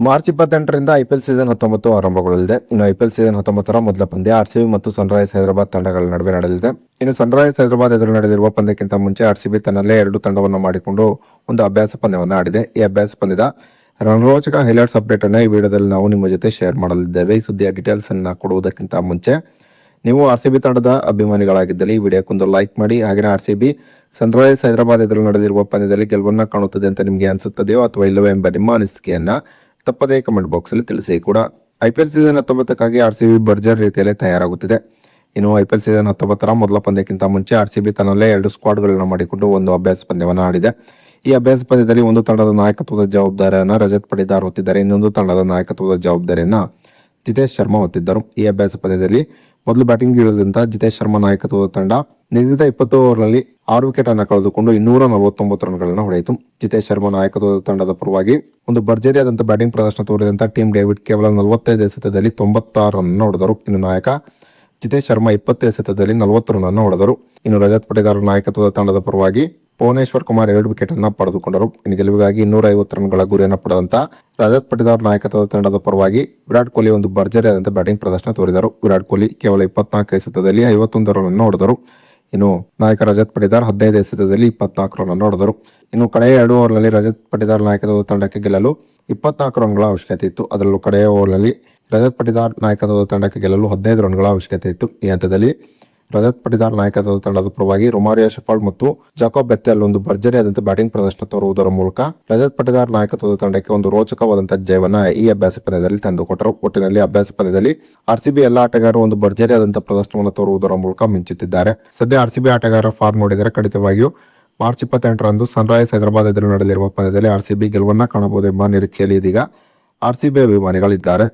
March 28ರಿಂದ IPL season 19 ಆರಂಭಗೊಳ್ಳಲಿದೆ. ಇನ್ನು IPL season 19ರ ಮೊದಲ ಪಂದ್ಯ ಆರ್ಸಿಬಿ ಮತ್ತು ಸನ್ರೈಸ್ ಹೈದರಾಬಾದ್ ತಂಡಗಳ ನಡುವೆ ನಡೆಯಲಿದೆ. ಇನ್ನು ಸನ್ರೈಸ್ ಹೈದರಾಬಾದ್ ಎದುರು ನಡೆದಿರುವ ಪಂದ್ಯಕ್ಕಿಂತ ಮುಂಚೆ ಆರ್ಸಿಬಿ ತನ್ನಲ್ಲೇ 2 ತಂಡವನ್ನು ಮಾಡಿಕೊಂಡು ಒಂದು ಅಭ್ಯಾಸ ಪಂದ್ಯವನ್ನು ಆಡಿದೆ. ಈ ಅಭ್ಯಾಸ ಪಂದ್ಯದ ರಣರೋಚಕ ಹೈಲೈಟ್ಸ್ ಅಪ್ಡೇಟ್ ಅನ್ನು ಈ ವಿಡಿಯೋದಲ್ಲಿ ನಾವು ನಿಮ್ಮ ಜೊತೆ ಶೇರ್ ಮಾಡಲಿದ್ದೇವೆ. ಈ ಸುದ್ದಿಯ ಡೀಟೇಲ್ಸ್ ಅನ್ನು ಕೊಡುವುದಕ್ಕಿಂತ ಮುಂಚೆ ನೀವು ಆರ್ಸಿಬಿ ತಂಡದ ಅಭಿಮಾನಿಗಳಾಗಿದ್ದಲ್ಲಿ ಈ ವಿಡಿಯೋಕ್ಕೊಂದು ಲೈಕ್ ಮಾಡಿ. ಹಾಗೆ ಆರ್ಸಿಬಿ ಸನ್ರೈಸ್ ಹೈದರಾಬಾದ್ ಎದುರು ನಡೆದಿರುವ ಪಂದ್ಯದಲ್ಲಿ ಗೆಲುವನ್ನ ಕಾಣುತ್ತದೆ ಅಂತ ನಿಮಗೆ ಅನಿಸುತ್ತದೆಯೋ ಅಥವಾ ಇಲ್ಲವೋ ಎಂಬ ನಿಮ್ಮ ಅನಿಸಿಕೆಯನ್ನ ತಪ್ಪದೇ ಕಮೆಂಟ್ ಬಾಕ್ಸ್ ಅಲ್ಲಿ ತಿಳಿಸಿ. ಕೂಡ ಐಪಿಎಲ್ ಸೀಸನ್ 19ಕ್ಕಾಗಿ ಆರ್ಸಿಬಿ ಭರ್ಜರಿ ರೀತಿಯಲ್ಲಿ ತಯಾರಾಗುತ್ತಿದೆ. ಇನ್ನು ಐಪಿಎಲ್ ಸೀಸನ್ 19ರ ಮೊದಲ ಪಂದ್ಯಕ್ಕಿಂತ ಮುಂಚೆ ಆರ್ಸಿಬಿ ತನ್ನಲ್ಲೇ 2 ಸ್ಕ್ವಾಡ್ಗಳನ್ನು ಮಾಡಿಕೊಂಡು ಒಂದು ಅಭ್ಯಾಸ ಪಂದ್ಯವನ್ನು ಆಡಿದೆ. ಈ ಅಭ್ಯಾಸ ಪಂದ್ಯದಲ್ಲಿ ಒಂದು ತಂಡದ ನಾಯಕತ್ವದ ಜವಾಬ್ದಾರಿಯನ್ನು ರಜತ್ ಪಡಿದಾರ್ ಹೊತ್ತಿದ್ದಾರೆ, ಇನ್ನೊಂದು ತಂಡದ ನಾಯಕತ್ವದ ಜವಾಬ್ದಾರಿಯನ್ನ ಜಿತೇಶ್ ಶರ್ಮಾ ಹೊತ್ತಿದ್ದರು. ಈ ಅಭ್ಯಾಸ ಪಂದ್ಯದಲ್ಲಿ ಮೊದಲು ಬ್ಯಾಟಿಂಗ್ ಇಳಿದಂತ ಜಿತೇಶ್ ಶರ್ಮಾ ನಾಯಕತ್ವದ ತಂಡ ನಿಗದಿತ 20 ಓವರ್ನಲ್ಲಿ 6 ವಿಕೆಟ್ ಅನ್ನು ಕಳೆದುಕೊಂಡು 249 ರನ್ಗಳನ್ನು ಹೊಡೆಯಿತು. ಜಿತೇಶ್ ಶರ್ಮಾ ನಾಯಕತ್ವದ ತಂಡದ ಪರವಾಗಿ ಒಂದು ಭರ್ಜರಿಯಾದಂತಹ ಬ್ಯಾಟಿಂಗ್ ಪ್ರದರ್ಶನ ತೋರಿದಂತ ಟೀಮ್ ಡೇವಿಡ್ ಕೇವಲ 45 ಎಸೆತದಲ್ಲಿ 96 ರನ್ ಹೊಡೆದರು. ಇನ್ನು ನಾಯಕ ಜಿತೇಶ್ ಶರ್ಮಾ 20 ಎಸೆತದಲ್ಲಿ 40 ರನ್ ಹೊಡೆದರು. ಇನ್ನು ರಜತ್ ಪಟಿದಾರ್ ನಾಯಕತ್ವದ ತಂಡದ ಪರವಾಗಿ ಭುವನೇಶ್ವರ್ ಕುಮಾರ್ 2 ವಿಕೆಟ್ ಅನ್ನು ಪಡೆದುಕೊಂಡರು. ಇನ್ನು ಗೆಲುವಿಗಾಗಿ 250 ರನ್ಗಳ ಗುರಿಯನ್ನು ಪಡೆದಂತ ರಜತ್ ಪಟಿದಾರ್ ನಾಯಕತ್ವದ ತಂಡದ ಪರವಾಗಿ ವಿರಾಟ್ ಕೊಹ್ಲಿ ಒಂದು ಭರ್ಜರಿಯಾದಂತಹ ಬ್ಯಾಟಿಂಗ್ ಪ್ರದರ್ಶನ ತೋರಿದರು. ವಿರಾಟ್ ಕೊಹ್ಲಿ ಕೇವಲ 24 ಎಸೆತದಲ್ಲಿ 51 ರನ್ ಹೊಡೆದರು. ಇನ್ನು ನಾಯಕ ರಜತ್ ಪಟಿದಾರ್ 15 ಎಸೆತದಲ್ಲಿ 24 ರನ್ ಹೊಡೆದರು. ಇನ್ನು ಕಡೆಯ 2 ಓವರ್ನಲ್ಲಿ ರಜತ್ ಪಟಿದಾರ್ ನಾಯಕತ್ವದ ತಂಡಕ್ಕೆ ಗೆಲ್ಲಲು 24 ರನ್ಗಳ ಅವಶ್ಯಕತೆ ಇತ್ತು. ಅದರಲ್ಲೂ ಕಡೆಯ ಓವರ್ನಲ್ಲಿ ರಜತ್ ಪಟಿದಾರ್ ನಾಯಕತ್ವದ ತಂಡಕ್ಕೆ ಗೆಲ್ಲಲು 15 ರನ್ಗಳ ಅವಶ್ಯಕತೆ ಇತ್ತು. ಈ ಹಂತದಲ್ಲಿ ರಜತ್ ಪಟಿದಾರ್ ನಾಯಕತ್ವದ ತಂಡದ ಪರವಾಗಿ ರೊಮಾರಿಯೋ ಶೆಫರ್ಡ್ ಮತ್ತು ಜಾಕೋಬ್ ಬೆಥೆಲ್ ಒಂದು ಭರ್ಜರಿಯಾದಂತಹ ಬ್ಯಾಟಿಂಗ್ ಪ್ರದರ್ಶನ ತೋರುವುದರ ಮೂಲಕ ರಜತ್ ಪಟಿದಾರ್ ನಾಯಕತ್ವದ ತಂಡಕ್ಕೆ ಒಂದು ರೋಚಕವಾದಂತಹ ಜಯವನ್ನ ಈ ಅಭ್ಯಾಸ ಪಂದ್ಯದಲ್ಲಿ ತಂದುಕೊಟ್ಟರು. ಒಟ್ಟಿನಲ್ಲಿ ಅಭ್ಯಾಸ ಪಂದ್ಯದಲ್ಲಿ ಆರ್ಸಿಬಿ ಎಲ್ಲ ಆಟಗಾರರು ಒಂದು ಭರ್ಜರಿಯಾದಂತಹ ಪ್ರದರ್ಶನವನ್ನು ತೋರುವುದರ ಮೂಲಕ ಮಿಂಚುತ್ತಿದ್ದಾರೆ. ಸದ್ಯ ಆರ್ಸಿಬಿ ಆಟಗಾರರ ಫಾರ್ಮ್ ನೋಡಿದರೆ ಖಂಡಿತವಾಗಿಯೂ ಮಾರ್ಚ್ 28ರಂದು ಸನ್ರೈಸ್ ಹೈದರಾಬಾದ್ ಎದುರು ನಡೆಯಲಿರುವ ಪಂದ್ಯದಲ್ಲಿ ಆರ್ಸಿಬಿ ಗೆಲುವನ್ನ ಕಾಣಬಹುದು ಎಂಬ ನಿರೀಕ್ಷೆಯಲ್ಲಿ ಇದೀಗ ಆರ್ಸಿಬಿ ಅಭಿಮಾನಿಗಳಿದ್ದಾರೆ.